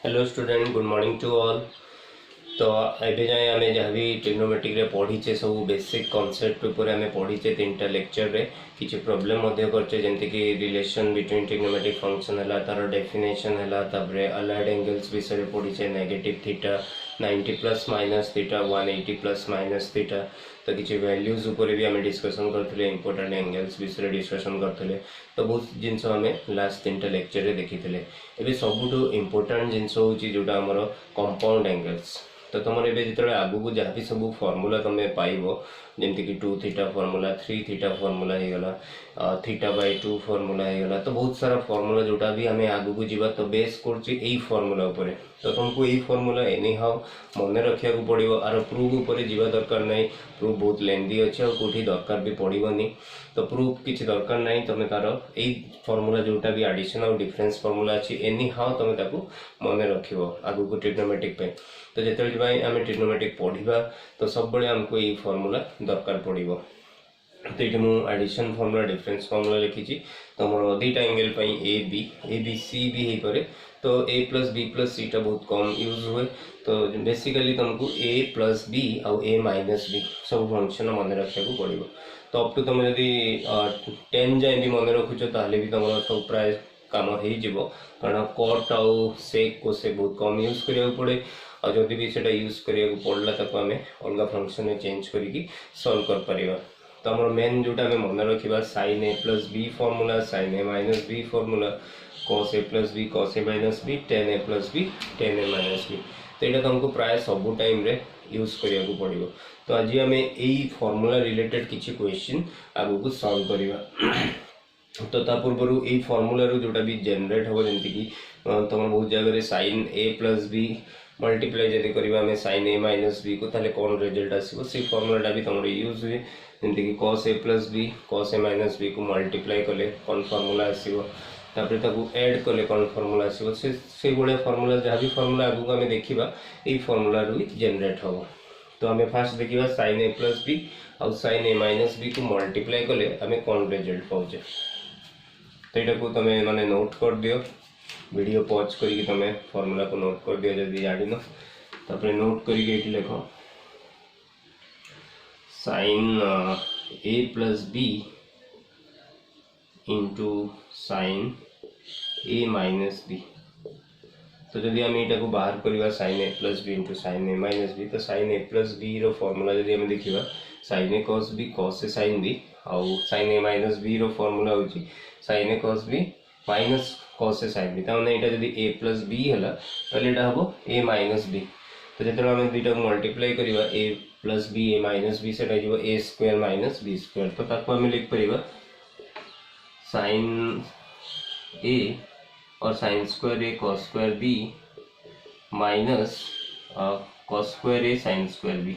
Hello student, good morning to all. तो एबे जाए आमे जहाँ भी ट्रिग्नोमेट्रिक रे पढ़ीचे सब बेसिक कॉन्सेप्ट ऊपर आमे पढ़ीचे तीनटा लेक्चर रे किछि प्रॉब्लम मध्य करचे जेंति कि रिलेशन बिटवीन ट्रिग्नोमेट्रिक फंक्शन हला तार डेफिनेशन हला तापरे अलाइड एंगल्स विषय पढ़ीचे negative theta 90 plus minus theta 180 plus minus theta तो किसी वैल्यूज ऊपर भी आम डिस्कसन करते इंपोर्टेंट एंगल्स विषय डिस्कसन करते तो बहुत जिनस आम लास्ट तीन लेक्चर रे देखी ए सबुठ इंपोर्टेंट जिनस हूँ जोटा आमर कंपाउंड एंगल्स। तो तुम जो आगू जहाँ भी सब फर्मूला तुम पाइब जमती कि 2 थीटा फर्मूला 3 थीटा फर्मूला होगा थीटा बाय 2 फर्मूला होगा तो बहुत सारा फर्मूला जोटा भी आम आगू जावा तो बेस कर फर्मूला उपर तो तुमको यही फर्मूला एनी हाउ मन रखा पड़ो आर प्रूफ उपर जावा दरकार नहीं। प्रूफ बहुत लेंदी अच्छे और कौटी दरकार भी पड़ोनी तो प्रूफ किसी दरकार नहीं तुम तार यही फर्मूला जोटा भी एडिशन और डिफरेंस फर्मूला अच्छी एनी हाउ तुम मन रख आगू को ट्रिग्नोमेट्रिक पे तो जो आम ट्रिग्नोमेट्रिक पढ़ा तो सब आमको यही फर्मूला दरकार पड़ो। तो ये मुझे एडिशन फर्मूला डिफरेंस फर्मूला लिखी तो मोर दुईटा एंगल ए बी सी भी हो पारे तो ए प्लस बी प्लस सी टा बहुत कम यूज हुए तो बेसिकली तुमको ए प्लस बी आउ ए माइनस बी सब फंक्शन मन रखा पड़ो। तो अप टू तुम जब 10 जाए भी मन रखुच ताले भी तुम सब प्राय काम हो कारण कट आउ सेक को से बहुत कम यूज करा पड़े और जदि भी से यूज करा पड़ा तक आम अलग फंक्शन में चेंज करके सॉल्व कर पारिबा। तो आम मेन जोटा आम मन रखा sign A plus B formula sign A minus B formula cos A plus B cos A minus B ten A plus B ten A minus B तो यहाँ तुमको प्राय सबू टाइम रे यूज करिया पड़ो। तो आज आम यही फर्मूला रिलेटेड किसी क्वेश्चन आगू को सॉल्व करवा। तो ता पूर्व यही फर्मूला जोटा भी जनरेट हम जमीक कि तुम बहुत जगह sign A plus B multiply जब करवा साइन ए माइनस बी को ताले कौन रिजल्ट आसो से फर्मूलाटा भी तुम यूज हुए जमीक कि cos A plus B cos A minus B को मल्टीप्लाई कले कौन फर्मूला आसो ऐड कले कौन फर्मूला आसो से भाया फर्मूला जहाँ भी फर्मूला आगू आम देखा यही फर्मूला जनरेट हम। तो आम फास्ट देखा साइन ए प्लस बी आउ साइन ए माइनस बी को मल्टीप्लाई कले आम कौन रिजल्ट पाचे तो यहाँ को तुम मैंने नोट कर दियो वीडियो पॉज करके तुम फर्मूला को नोट कर दियो जब जान तापर नोट करके लिख sign A plus B into sine A minus B. तो जब आम यहाँ को बाहर करवा sign A plus B into sine A minus B तो sign A plus B row formula जब आम देखा sign A cos B cos A sine B आउ sign A minus B row formula हो sign A cos B minus cos A sine B ताने यहाँ जब ए plus B है तो यहाँ हम ए माइनस बी तो जो आम दुईटा मल्टीप्लाई करवा A plus B A minus B से A square minus B square तो ताको आम लिख पार साइन ए और sine square A cos square B minus cos square A sine square B.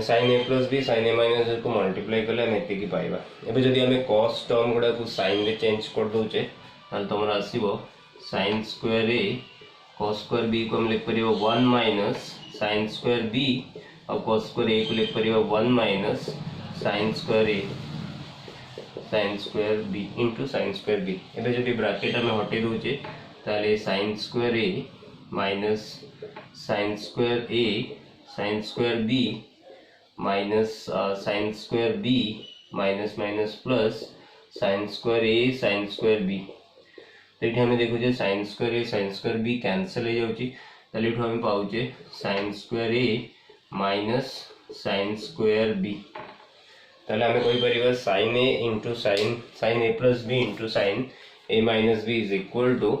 Sine A plus B sine A minus को multiply कले आम एति पाइबा। एबे जदि आम कॉस टर्म गुड़ा को साइन रे चेंज कर दोचे ताल तुम आसीबो sine square A cos square B को हम लिख परिबो 1 माइनस साइन स्क्वायर बी और कॉस स्क्वायर ए को लिख परिबो 1 minus sine square A sine square B into sine square B. एबे जदि ब्रैकेट आम हटे दोचे ताले sine square A minus sine square A sine square B minus sine square B minus minus plus sine square A sine square B. तो ये आम देखुचे sine square A sine square B cancel हो जाए आम पाचे sine square A minus sine square B ताले आम कहीपर sine A into sine sine A plus B into sine A minus B is equal to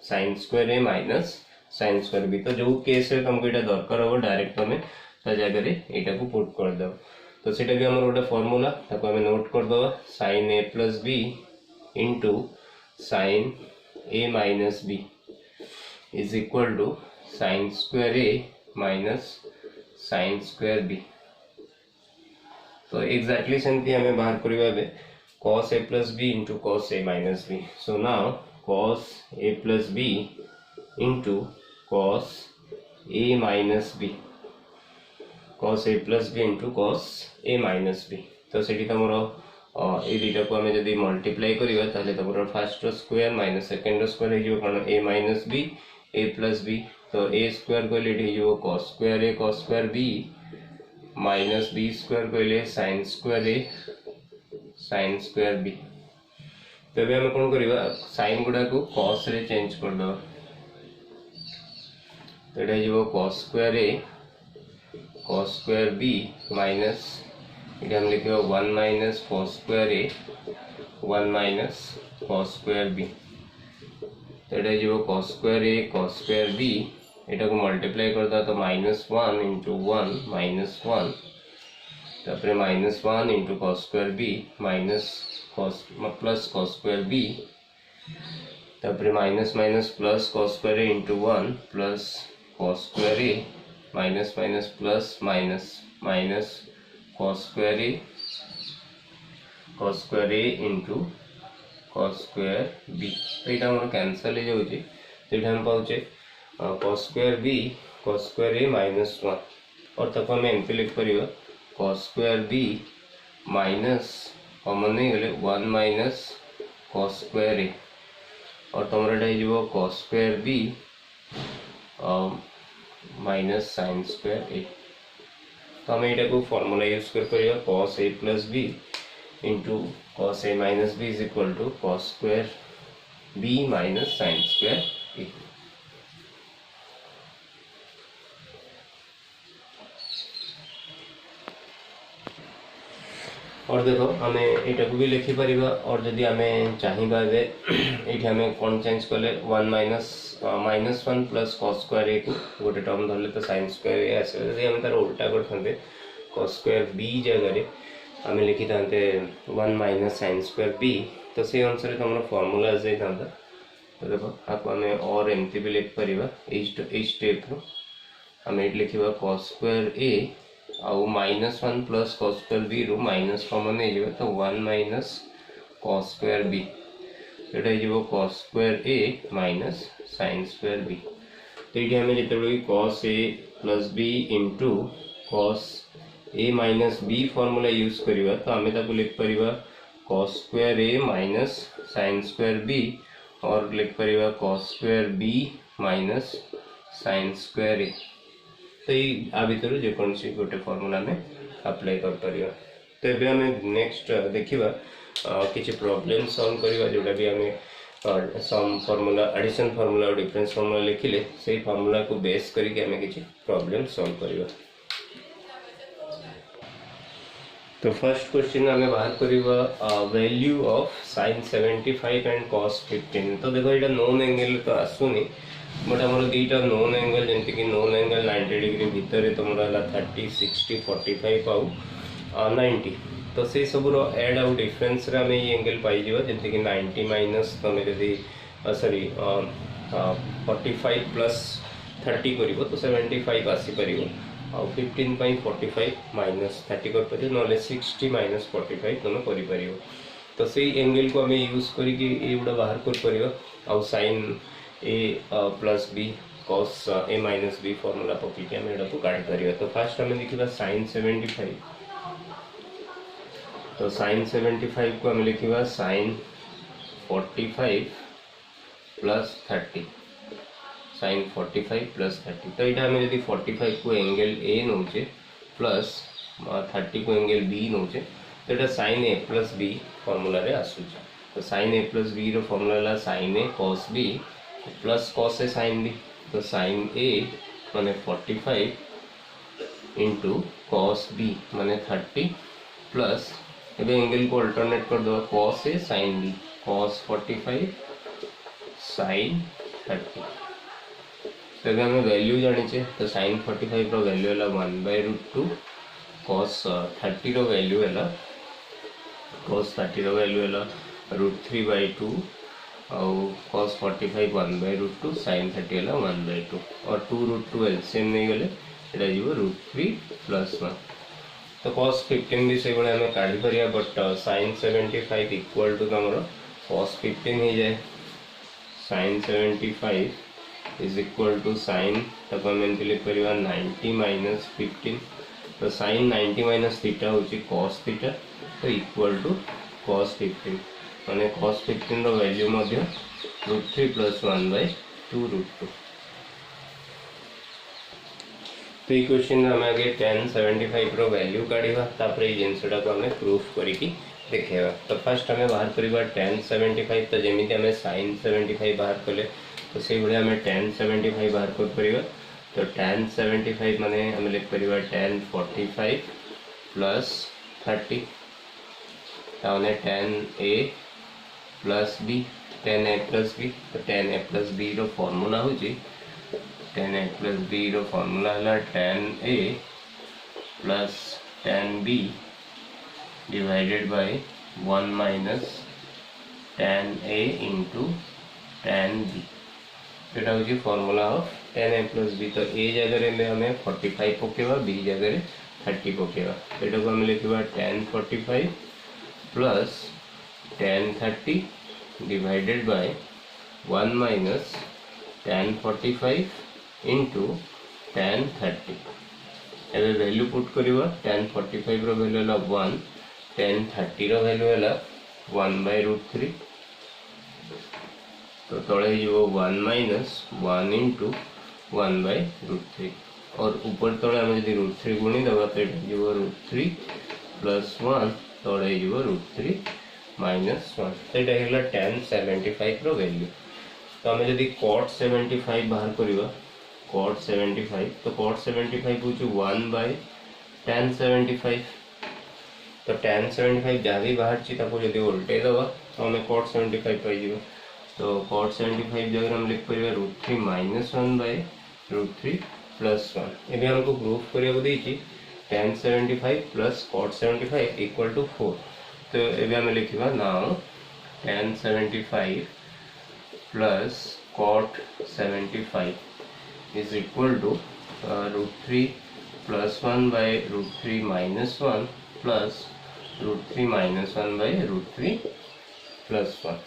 sine square A minus sine square B. तो जो case रे तुमको यहाँ दरकार हम डायरेक्ट तुम जगह यहाँ को पुट करदे तो सीटा भी आम गोटे फर्मूला ताको आम नोट करदे sine A plus B into sine A minus B is equal to sine square A minus sine square B. तो एक्जाक्टली सेमती आम बाहर करवा cos A plus B into cos A minus B. So now cos A plus B into cos A minus B cos a plus b into cos a minus b। तो सेठी तमरो ये दुटा को आम जब मल्टीप्लाई करवा तुम first square minus second square हो कौन A minus B A plus B तो ए स्क्वायर कहले cos square B minus B square कहले साइन स्क्वायर बी तबे आम कौन करवा साइन गुड़ा को कॉस रे चेंज कर दो तो ये कॉस स्क्वायर बी माइनस ये हम लिखे 1 माइनस कॉस स्क्वायर ए 1 माइनस कॉस स्क्वायर बी तो ये कॉस स्क्वायर बी यहाँ को मल्टीप्लाई करता तो -1 इंटू 1 -1 तापर -1 into cos square B minus plus cos square B तापर minus minus plus cos square A into 1 plus cos square A minus minus plus minus minus cos square A into cos square B तो यहाँ मोर cancel हो जाऊँगी तो हम पाचे cos square ए -1 और तक आम एमती लिख पार cos square B minus common नहीं गले 1 माइनस कॉस स्क्वायर ए और तुम यहाँ cos square B minus sine square A तो आम यहाँ को फॉर्मूला यूज कर cos A plus B into cos A minus B is equal to cos square B minus sine square A और देखो आम यहाँ को भी लिखिपर और जदि आम चाहिए ये आम कौन चेंज कले 1 minus 1 plus cos square A को गोटे टर्म धरले तो साइन स्क्वायर ए आस आम तार उल्टा करते कॉस स्क्वायर बी जगह आम लिखि था 1 माइनस साइन स्क्वायर बी तो से अनुसार तुम फॉर्मूला जाता तो देखो आपको आम और एमती भी लिख पार स्टेप रू आम ये लिखा कॉस स्क्वायर ए आउ -1 प्लस कॉस स्क्वायर बी रू माइनस कॉमन नहीं तो 1 माइनस कॉस स्क्वायर बी यहाँ cos square A minus sine square B तो ये आम जो cos A plus B into cos A minus B formula use करवा तो आम लिख पार cos square A minus sine square B और लिख पार cos square B minus sine square A तो ये भितर जेकोसी गोटे फॉर्मूला में अप्लाई कर परिया तो ये आम नेक्स्ट देखा किसी प्रॉब्लम सॉल्व करवा जोटा भी आम सम फॉर्मूला एडिशन फॉर्मूला और डिफरेंस फॉर्मूला लिखिले से फॉर्मूला को बेस करके आम किसी प्रॉब्लम सॉल्व करवा तो फर्स्ट क्वेश्चन आम बाहर करवा value of sine 75 and cos 15 तो देखो ये नोन एंगल तो आसुनी बट आम दुईटा नोन एंगल जमीक नोन एंगल 90 डिग्री भितर तुम 30 60 45 आउ 90 तो से सब एड आउ डिफरेंस आम ये एंगल पाई जमीक 90 माइनस तुम जदि सॉरी 45 प्लस 30 कर तो 75 आसीपर आउ 15 45 माइनस 30 कर ना 60 माइनस 45 तुम कर तो से एंगल को आम यूज करके बाहर कर आउ sign A plus B cos A minus B formula पकईकि आम यहाँ को काट कर तो फास्ट आम लिखा साइन 75 तो साइन 75 को आम लिखा साइन 45 प्लस 30 साइन 45 प्लस 30 तो यहाँ आम जब 45 को एंगल ए नौचे प्लस 30 को एंगल बी नौचे तो यहाँ sign A plus B formula रे आसूचे तो sign A plus B row formula sine A cos B plus cos A sine B तो साइन ए माने 45 इंटू कॉस बी माने 30 प्लस एबे एंगल को अल्टरनेट कर दो cos A sine B cos 45 sign 30 तो आम वैल्यू जाने तो साइन 45 रो वैल्यू है 1/√2 कॉस 30 रो वैल्यू है कॉस 30 रो वैल्यू है √3/2 आउ कॉस 45 1/√2 साइन 30 है 1/2 और 2√2 एलसीएम नहीं गले ये √3 + 1 तो कॉस 15 भी से आम काढ़ी पार बट साइन 75 इक्वल टू तुम कॉस 15 हो जाए sine 75 is equal to sine तक आम लिख पार 90 माइनस 15 तो साइन 90 माइनस थीटा हूँ कॉस थीटा तो इक्वल टू cos 15 माने cos 15 रो वैल्यू मध्य √3 + 1/2 √2। तो ये क्वेश्चन में आगे tan 75 रो वैल्यू काढिबा तापर ए जिंसटा को हमें प्रूफ करिकी देखेबा। तो फर्स्ट हमें बाहर करिबा tan 75 तो जेमिति हमें sin 75 बाहर कले तो से भले हमें tan 75 बाहर कर परिबा। तो tan 75 माने हमें लिख परिबा tan 45 + 30 ताने tan a + b tan a + b। तो tan a + b रो फार्मूला हो जी tan a + b रो फार्मूला है tan a + tan b divided by 1 - tan a * tan b। एटा हो formula of tan a + b। तो a जगह में हमें 45 पकेवा, b जगह 30 पकेवा। एटा को हम लिखवा tan 45 + tan 30 divided by 1 - tan 45 * tan 30। एबे वैल्यू पुट करिवा tan 45 रो वैल्यू है 1, tan 30 रो वैल्यू है 1/√3। तो तळे जो 1 - 1 * 1/√3 और ऊपर तळे हम यदि √3 गुणी दबा तो जो √3 + 1 तळे जो √3 - 1 एटा हेला tan 75 रो वैल्यू। तो हमें यदि cot 75 बाहर करिवा cot 75 तो cot 75 हो 1/tan 75। तो tan 75 जहाँ भी बाहर छी ताको यदि उल्टे दबा तो हमें cot 75 पाई जीवा। तो cot 75 जगह हम लिख परिबा √3 - 1/√3 + 1। एबे हमको प्रूफ करिया देछि tan 75 + cot 75 = 4। तो एबे हम लिखिबा now tan 75 + cot 75 is equal to √3 + 1/√3 - 1 plus √3 - 1/√3 + 1।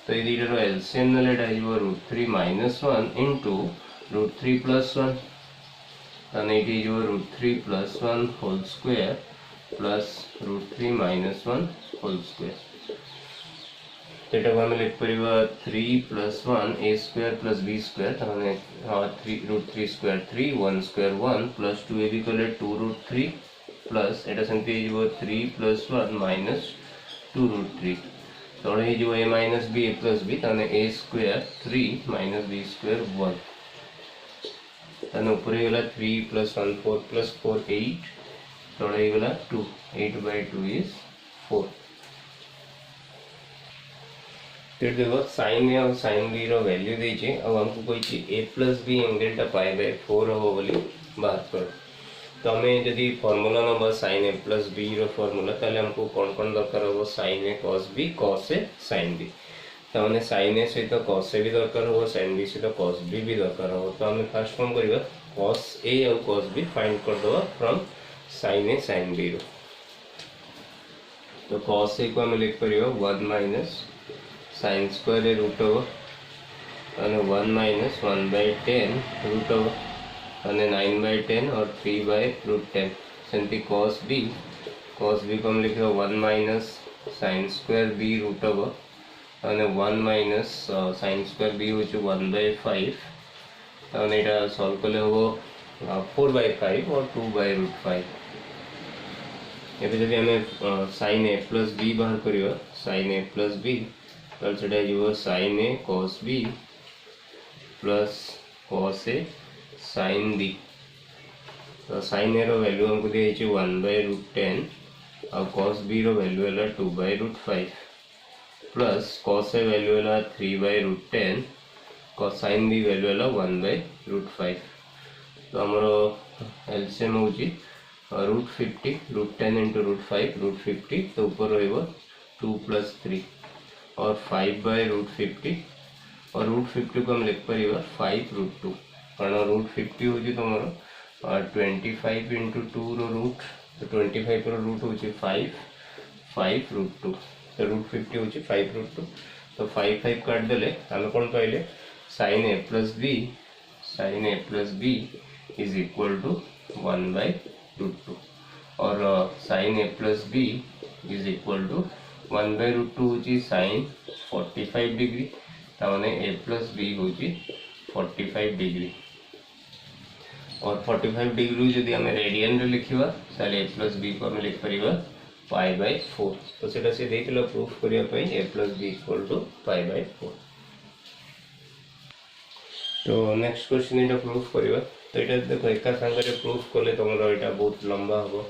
तो ये दीटर एलसीएम नले डाइबो √3 - 1 into √3 + 1 અને એ જો √3 + 1 whole square plus √3 - 1 whole square. तो हम लिख परिबा 3 + 1 a स्क्वायर + b स्क्वायर ताने 3 √3 स्क्वायर 3 1 स्क्वायर 1 + 2ab कले 2√3 प्लस एटा संति जो 3 + 1 - 2√3 तळे जो a - b a + b ताने a स्क्वायर 3 - b स्क्वायर 1 ताने ऊपर गला 3 + 1 4 + 4 8 तळे गला 2 8/2 is 4। फिर देखो sin a और sin b रो वैल्यू देछि। अब हमको कोई ची a + b एंगल टा π/4 हो बोली बात करो। तो हमें यदि formula number sin a + b रो फार्मूला ताले हमको कौन दरकार हो sin a cos b cos a sin b। तो हमें sin a सहित cos a भी दरकार हो sin b सहित cos b भी दरकार हो। तो हमें फर्स्ट फॉर्म करिबा cos a और cos b फाइंड कर दो from sin a sin b रो। तो cos a को हम लिख परिबा 1 - sin स्क्वायर √1 અને 1 - 1/10 √1 અને 9/10 और 3/√10 सेंती cos b को हम लिखो 1 - sin स्क्वायर b √1 અને 1 - sin स्क्वायर b हो 1/5 અને এটা সলভ করলে হবো 4/5 और 2/√5। এবে যদি আমি sin a + b बाहर करियो sin a + b तो सेटा जो sin a cos b plus cos a sin b। तो sin a रो वैल्यू हमको दिया है 1/10 और cos b रो वैल्यू है 2/5 प्लस cos a वैल्यू है 3/10 cos sin b वैल्यू है 1/5। तो हमारो एलसीएम होची √50 √10 * √5 √50 तो ऊपर रहइबो 2 + 3 और 5/√50 और √50 को हम लिख परिबा 5√2 कारण √50 होची तमरो 25 * 2 रो रूट। तो 25 रो रूट होची 5/√2 तो √50 होची 5√2। तो 5 काट देले हम कोन पाइले sin a + b is equal to 1/√2 और sin a + b is equal to 1/√2 होची sin 45 डिग्री ताने a + b होची 45 डिग्री और 45 डिग्री जदि आम रेडियन रे लिखिबा ताले a + b को आम लिख परिबा π/4 तो सेटा से देथिला प्रूफ करिया पई a + b = π/4 तो नेक्स्ट क्वेश्चन एटा प्रूफ करिबा तो एटा देखो एका संगे प्रूफ कले तमरो एटा बहुत लंबा हो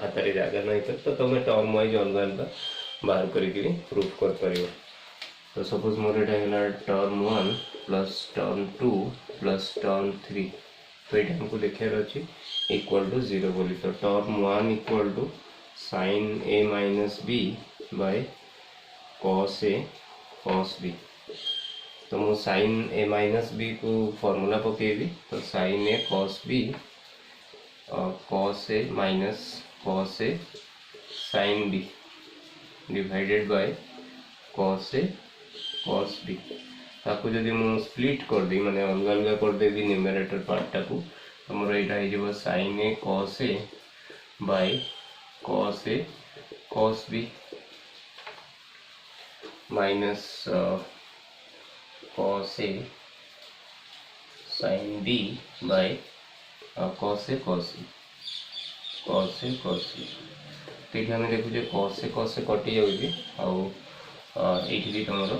खाता रे जागा नहीं तो तुम टर्म वाइज अलग अलग बाहर करी प्रूफ कर परिबो तो सपोज मोर एटा हैला term 1 plus term 2 plus term 3 तो एटा हमको देखार अछि इक्वल टू 0 बोली तो term 1 equal to sin a - b by cos a cos b तो मु sin a - b को फार्मूला पकेबी तो sin a cos b cos a minus cos a sin b divided bye cos a cos b ताको जदि मु split कर दी माने अलग अलग कर देबी न्यूमरेटर पार्ट टाको हमर एटा हे जेबो sin a cos a by cos a cos b minus cos a sin b by cos a cos b cos a cos b तो ये हमें देखो cos a कटि जाउची आउ एठी भी तमरो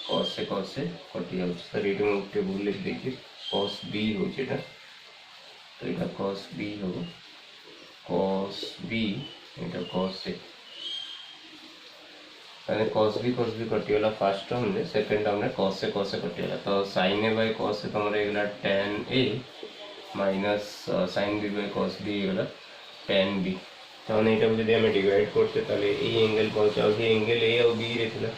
cos a कटि जाउची सर एठी हम टेबल लिख देखि cos b होची एटा तो एटा cos b हो cos b Etah cos a ताने cos b कटिगला फर्स्ट टर्म में सेकंड टर्म में cos a कटिगला तो sin a by cos a तमरे एगला tan a minus sin b by cos b एगला tan b ताने एटा जदि हम डिवाइड करते ताले ए एंगल पहुंचाओ कि एंगल a और b रे थिला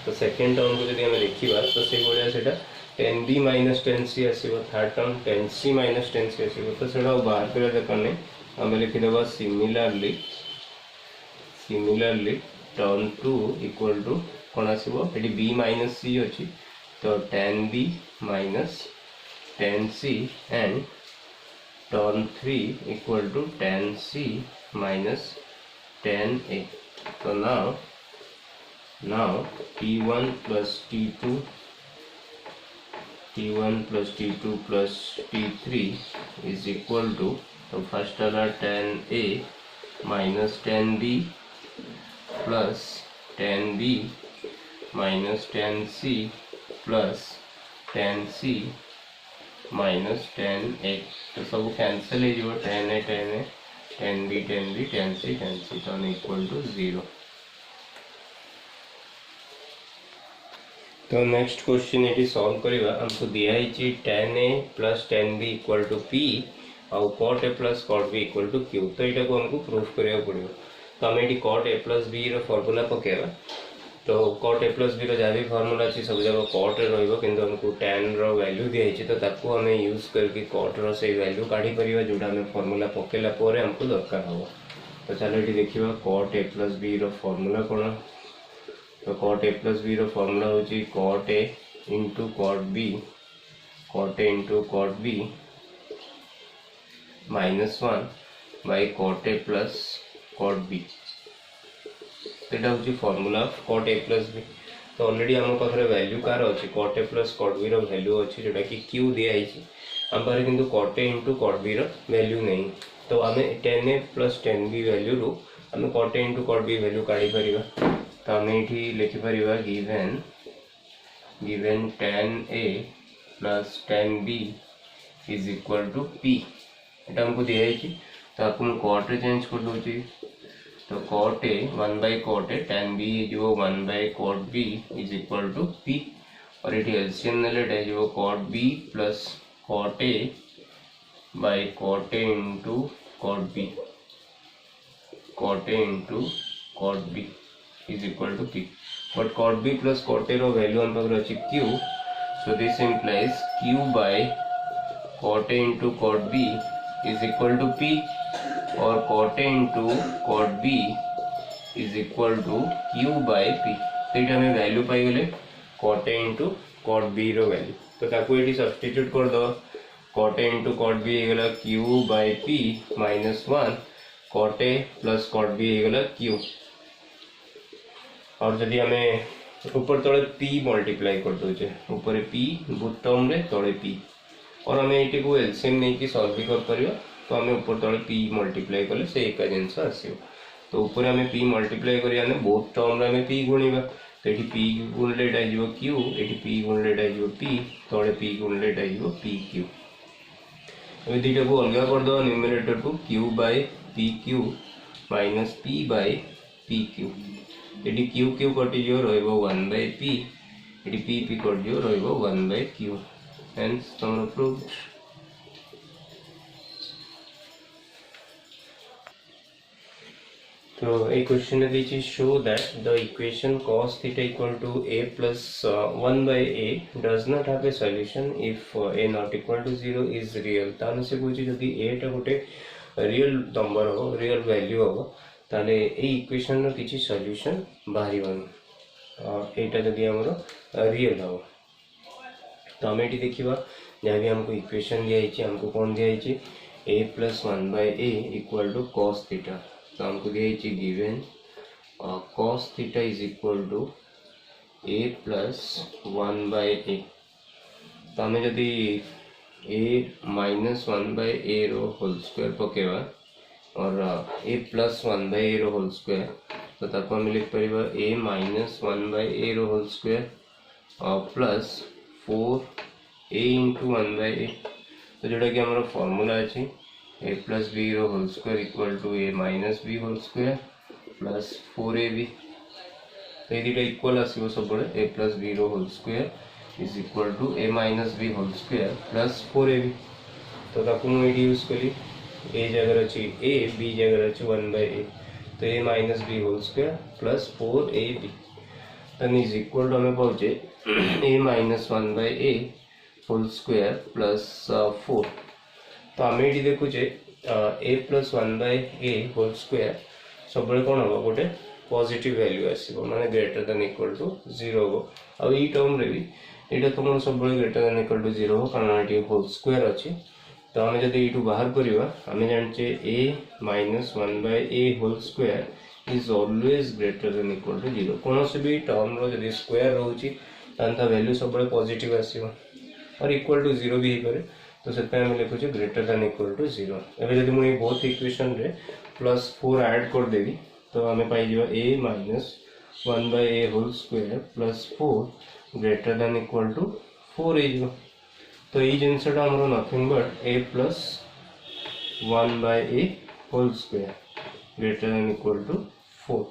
तो सेकंड टर्म को जदि हम देखिबा तो से बोलिया सेटा tan b - tan c आसीबो third term tan c - tan c आसीबो तो सेटा बाहर करे देखने हम लिखि देबा सिमिलरली टर्म 2 इक्वल टू कौन आसीबो एटी b - c अछि तो tan b - tan c and term 3 equal to tan c - tan a तो now t1 plus t2 plus t2 plus t3 is equal to तो फर्स्ट वाला tan a minus tan b plus tan b minus tan c plus tan c minus tan a तो सब cancel हो जाए tan a tan b tan c तो equal to 0 तो next question ये solve करवा हमको दिया है tan a plus tan b equal to p और cot a plus cot b equal to q तो यहाँ को हमको प्रूफ करने पड़ो तो आम ये cot a plus b रो फॉर्मूला पकेबा तो cot a plus b रो जहाँ भी फॉर्मूला अच्छी सब जगह cot रो किंतु हमको tan रो वैल्यू दिखाई तो ताको हमें यूज करके cot रो से वैल्यू काढ़ी परिबा जोटा हमें फॉर्मूला पकेला पोरे हमको दरकार हो तो चलो ये देखिबा cot a plus b रो फॉर्मूला कोन तो cot a plus b रो फॉर्मूला होची cot a into cot b -1 by cot a plus cot b एटा होची formula of cot a plus b तो ऑलरेडी हम पाखरे वैल्यू कार अछि cot a plus cot b रो वैल्यू अछि जेटा कि q दिया आइछि हम पारे किंतु cot a into cot b रो वैल्यू नहीं तो हमें tan a plus tan b value रो हमें cot a into cot b value काढी परिबा तो हमें एठी लिखि परिबा given tan a plus tan b is equal to p एटा हमको दिया है तो आपको मैं cot रे चेंज कर दूची तो cot a 1 by cot a tan b जो 1 by cot b is equal to p और ये एलसीएम ने लेट है जो cot b plus cot a by cot a into cot b is equal to p but cot b plus cot a रो value हम पाखरे अछि q so this implies q by cot a into cot b is equal to p और cot a into cot b is equal to q by p तो ये हमें value pi गले cot a into cot b रो value तो ताको eighty substitute कर दो cot a into cot b हेगला q by p -1 cot a plus cot b हेगला q और जदि आम ऊपर तले p मल्टीप्लाई कर दोचे ऊपर p बुथ टर्म रे तले p और आम ये को एलसीएम नहीं कि सॉल्व भी कर परिया तो आम ऊपर तले p मल्टीप्लाई कले से एका जिनस आसीबो तो ऊपर आम p मल्टीप्लाई करिया ने बोथ टर्म रे आम p गुणिबा तो ये p गुणले एटा आइबो q ये p गुणले एटा आइबो p तले p गुणले एटा आइबो pq अबे दुईटा को अलग कर दो न्यूमरेटर को q by pq minus p by pq ये q q कटि जो रहइबो 1 बाय p ये p p कटि जो रहइबो 1 बाय q हेंस तमरो प्रूफ। तो a question is show that the equation cos theta equal to a plus 1 by a does not have a solution if a not equal to 0 is real। ताने से पूछी जदि a टा गोटे real number हो real value हो ताले ए equation रो किछि सॉल्यूशन बाहरिबन एटा जदि हमरो रियल हो तो हम एटी देखिबा जहाँ भी हमको इक्वेशन दिया है हमको कौन दिया है a plus 1 by a equal to cos theta तो हमको दिया है given cos theta is equal to a plus 1 by a तो हमें जदि a minus 1 by a रो होल स्क्वायर पकेवा और a plus 1 by a रो होल स्क्वायर तो ताको हम लिख परिबा a minus 1 by a रो whole square plus 4a into 1 by a तो जोड़ा कि हमारा फॉर्मूला अछि a plus b रो whole square equal to a minus b whole square plus 4ab तो ये दुटा इक्वल आसीबो सब बळे a plus b रो whole square is equal to a minus b whole square plus 4ab तो ताको मु एडी यूज कली a जगह अछि a b जगह अछि 1 by a तो a minus b whole square plus 4ab then is equal to हमें पहुंचे a minus 1 by a whole square plus 4 तो आम ये देखुचे a plus 1 by a whole square सब कौन हम गोटे पॉजिटिव वैल्यू आसीबो माने ग्रेटर देन इक्वल टू 0 हो आ ई टर्म रे भी एटा तुम सब ग्रेटर देन इक्वल टू 0 हो कारण ये होल स्क्वायर अछि तो हमें जदि इटू बाहर करिवा हमें जानचे a minus 1 by a whole square is always greater than equal to 0 कौन से भी टर्म रो जदि स्क्वायर रहउची तांता वैल्यू सब पॉजिटिव आसीबो और इक्वल टू 0 भी करे तो से हम लिखु छ ग्रेटर देन इक्वल टू 0 एबे जदि मु बोथ इक्वेशन रे प्लस 4 ऐड कर देबी तो हमें पाई जिवो a minus 1 by a whole square plus 4 greater than equal to 4 ए जिवो तो ई जिंसटा हमरो nothing but a plus 1 by a whole square greater than equal to 4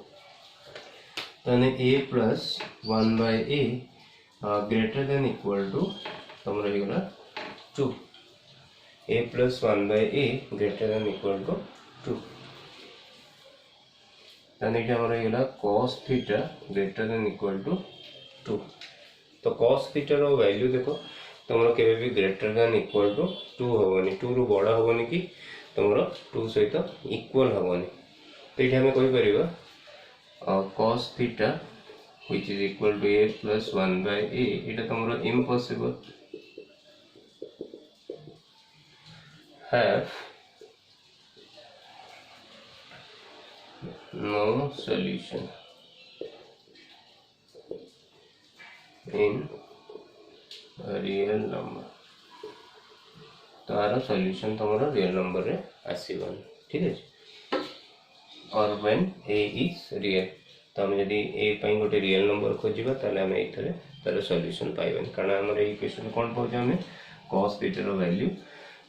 तने a plus 1 by a greater than equal to तम रहीगला 2 a plus 1 by a greater than equal to 2 तने क्या रहीगला cos theta greater than equal to 2 तो cos theta रो value देखो तुमरो केबे भी ग्रेटर देन इक्वल टू 2 होबनी 2 रु बड़ा होबनी कि तुमरो 2 सहित इक्वल होबनी तो एठी हमें कहि परिबा cos theta which is equal to a plus 1 by a Etah तुमरो impossible have no solution in a real number तार सॉल्यूशन तुमरो रियल नंबर रे आसीबन ठीक है और व्हेन a is real तो हम यदि a पई गोटे रियल नंबर खोजिबा ताले हम एथरे तार सॉल्यूशन पाइबन कारण हमर ए इक्वेशन कोन पहुंचे हमें cos थीटा रो value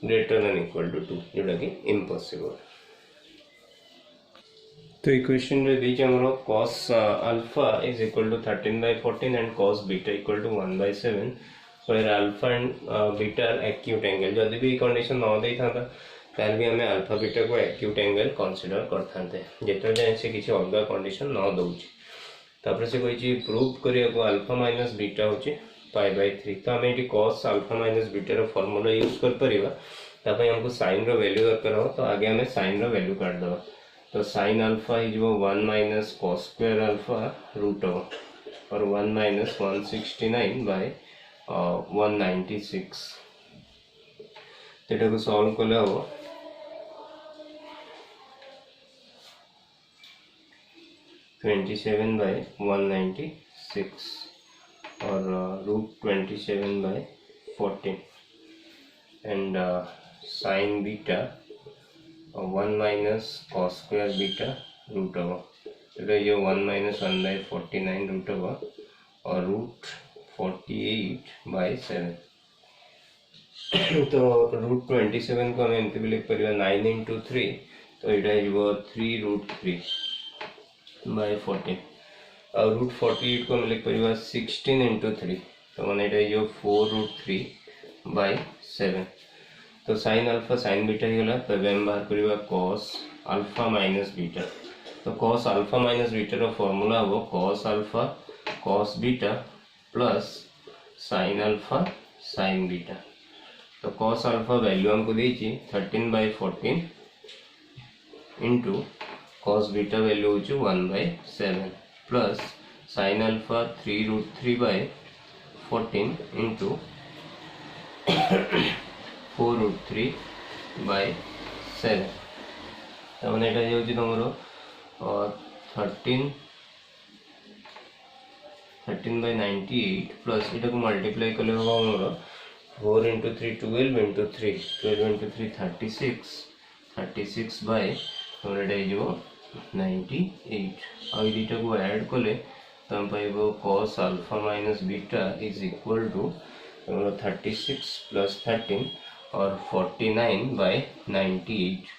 greater than equal to 2 जोटा कि इम्पॉसिबल तो इक्वेशन रे दी हमरो cos alpha is equal to 13 by 14 and cos beta equal to 1 by 7 where alpha and beta are acute angle जदि भी कंडीशन न देई थाता तार भी हमें अल्फा बीटा को एक्यूट एंगल कंसीडर करथांते जेतो जाय से किछि अलगा कंडीशन न दोउची तापर से कहिछि प्रूव करिया को अल्फा माइनस बीटा होची पाई बाय 3 तो हमें एटी cos अल्फा माइनस बीटा रो फार्मूला यूज कर परिबा तापय हमको sin रो वैल्यू दरकार हो तो आगे हमें sin रो वैल्यू काट दबा तो sin अल्फा इज वो 1 minus cos square alpha root और 1 माइनस 169 बाय 196 तेटा को सॉल्व करले हो 27 by 196 और root 27 by 14 and sin beta 1 minus cos square beta root over तो ये 1 minus 1 by 49 root over और root 48 by 7 तो root 27 को हम एमपी भी लिख परिवा 9 into 3 तो इटा हो 3 root 3 by 14 और root 48 को हम लिख परिवा 16 into 3 तो माने इटा हो 4 root 3 by 7 तो sin अल्फा sin बीटा ही होला तो हम बाहर परिवा cos अल्फा minus बीटा तो cos अल्फा minus बीटा रो फार्मूला हो cos alpha cos beta plus sin alpha sin beta तो cos अल्फा वैल्यू हमको देची 13 by 14 into cos beta value हो 1 by 7 plus sin alpha 3 root 3 by 14 into 4 root 3 by 7 तो मैंने এটা হচ্ছে তোমার 13 by 98 प्लस এটা को मल्टीप्लाई करले होगा हमरो 4 into 3 12 into 3 12 into 3 36 36 by हमरो এটা हो 98 और ये को ऐड करले तो हम पाइबो cos alpha minus beta is equal to 36 plus 13 और 49 by 98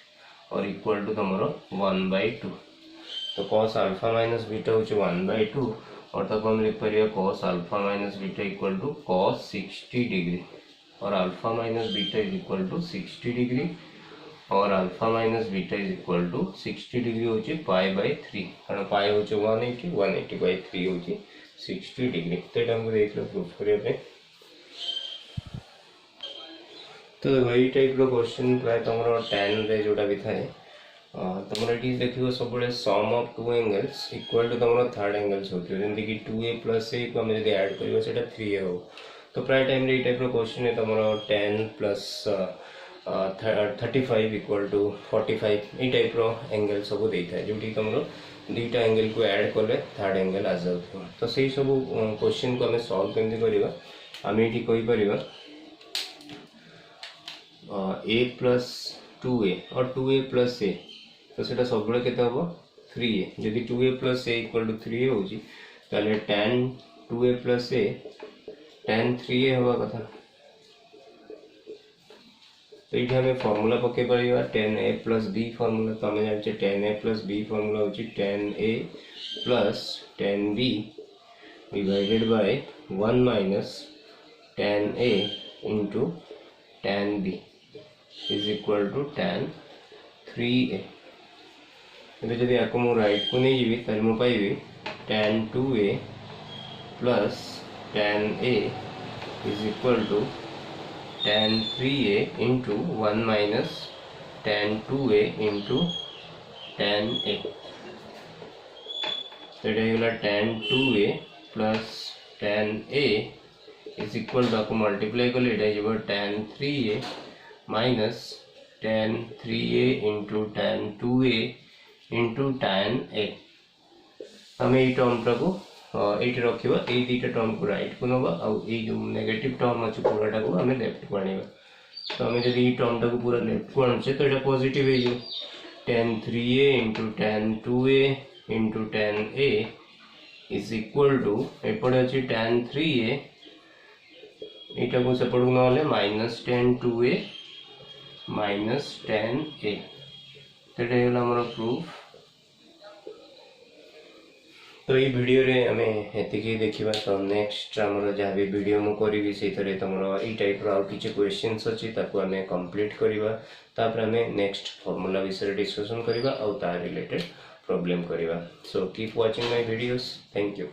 और इक्वल टू तुम्हारा 1 by 2 तो cos अल्फा माइनस बीटा हो 1 by 2 और तब हम लिख पारिया cos alpha minus beta equal to cos 60 degree और alpha minus beta is equal to 60 degree और alpha minus beta is equal to 60 degree होची पाई बाय 3 कारण पाई होची 180 बाय 3 होची 60 डिग्री तो एटा हमको देखलो प्रूफ करिया पे तो वही टाइप रो क्वेश्चन प्राय तमरो 10 रे जोटा भी थाए तमरो एटी देखियो सब बळे sum of two angles equal to तमरो थर्ड एंगल्स होती जेंति कि 2a + a को हम यदि ऐड करियो सेटा 3a हो तो प्राय टाइम रे टाइप रो क्वेश्चन है तमरो 10 + 35 इक्वल टू 45 ए टाइप रो एंगल सब देता है जोटी तमरो दुईटा एंगल को ऐड करले थर्ड एंगल आ जाउथो तो सेही सब क्वेश्चन को हम सॉल्व केमति करिवा हम एटी कहि परिवा a plus 2a और 2a plus a तो सेटा सब बळे केते होबो 3a यदि 2a plus a equal to 3a होजी ताले tan 2a plus a tan 3a होबा कथा तो इठा हमें फार्मूला पके परिवा tan a plus b formula तो हमें जाने tan a plus b formula होची tan a plus tan b divided by 1 minus tan a into tan b is equal to tan 3a तो जब आपको मु राइट को नहीं जीवी ताले मु पाइबे tan 2a plus tan a is equal to tan 3a into 1 minus tan 2a into tan a तो ये वाला tan 2a plus tan a is equal to आपको मल्टीप्लाई कर ले जाएगा tan 3a minus tan 3a into tan 2a into tan a हमें ये term को एटी रखिबा ए दीटा टर्म को राइट को नबा आ ए जो नेगेटिव टर्म अछि पूराटा को हमें लेफ्ट को आनिबा तो हमें जदी ई टर्म को पूरा लेफ्ट को आनछे तो एटा पॉजिटिव है जो tan 3a into tan 2a into tan a is equal to एपडे अछि tan 3a एटा को सेपड को नले minus tan 2a minus tan a तो एटा होला हमर प्रूफ तो ये वीडियो रे हमें हेतिकी देखिबा तो नेक्स्ट हमर जहा भी वीडियो मु करिवि से तरे तमरो ई टाइप रो किछ क्वेश्चंस अछि ताको हमें कंप्लीट करिबा तापर हमें नेक्स्ट फार्मूला विषय डिस्कशन करिबा और ता रिलेटेड प्रॉब्लम करिबा so keep watching my videos thank you.